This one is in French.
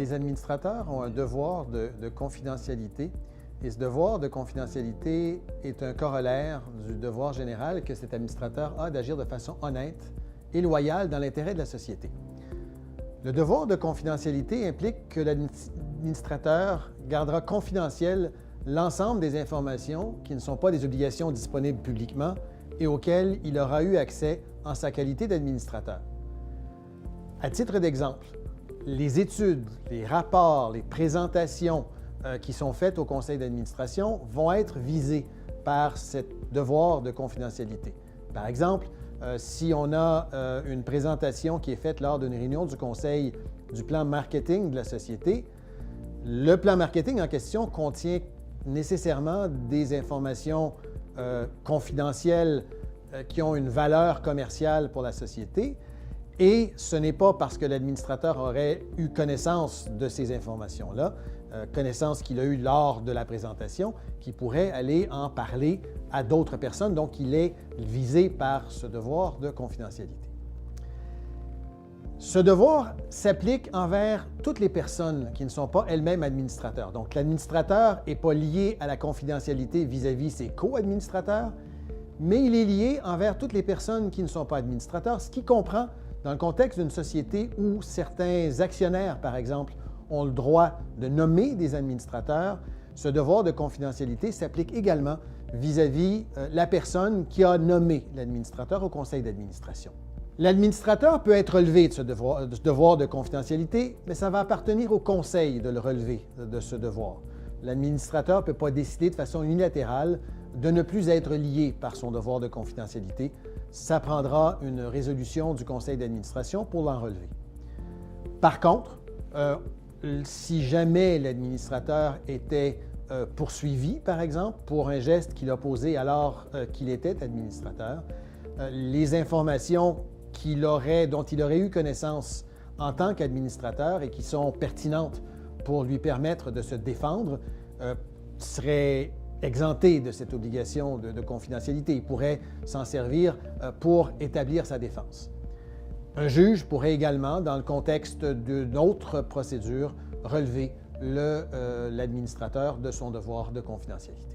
les administrateurs ont un devoir de confidentialité et ce devoir de confidentialité est un corollaire du devoir général que cet administrateur a d'agir de façon honnête et loyale dans l'intérêt de la société. Le devoir de confidentialité implique que l'administrateur gardera confidentiel l'ensemble des informations qui ne sont pas des obligations disponibles publiquement et auxquelles il aura eu accès en sa qualité d'administrateur. À titre d'exemple, les études, les rapports, les présentations qui sont faites au conseil d'administration vont être visées par ce devoir de confidentialité. Par exemple, si on a une présentation qui est faite lors d'une réunion du conseil du plan marketing de la société, le plan marketing en question contient nécessairement des informations confidentielles qui ont une valeur commerciale pour la société. Et ce n'est pas parce que l'administrateur aurait eu connaissance de ces informations-là, connaissance qu'il a eue lors de la présentation, qu'il pourrait aller en parler à d'autres personnes. Donc, il est visé par ce devoir de confidentialité. Ce devoir s'applique envers toutes les personnes qui ne sont pas elles-mêmes administrateurs. Donc, l'administrateur n'est pas lié à la confidentialité vis-à-vis ses co-administrateurs, mais il est lié envers toutes les personnes qui ne sont pas administrateurs, ce qui comprend dans le contexte d'une société où certains actionnaires, par exemple, ont le droit de nommer des administrateurs, ce devoir de confidentialité s'applique également vis-à-vis la personne qui a nommé l'administrateur au conseil d'administration. L'administrateur peut être relevé de ce devoir de confidentialité, mais ça va appartenir au conseil de le relever de ce devoir. L'administrateur ne peut pas décider de façon unilatérale de ne plus être lié par son devoir de confidentialité. Ça prendra une résolution du conseil d'administration pour l'en relever. Par contre, si jamais l'administrateur était poursuivi, par exemple, pour un geste qu'il a posé alors qu'il était administrateur, les informations dont il aurait eu connaissance en tant qu'administrateur et qui sont pertinentes pour lui permettre de se défendre seraient exempté de cette obligation de confidentialité. Il pourrait s'en servir pour établir sa défense. Un juge pourrait également, dans le contexte d'une autre procédure, relever l'administrateur de son devoir de confidentialité.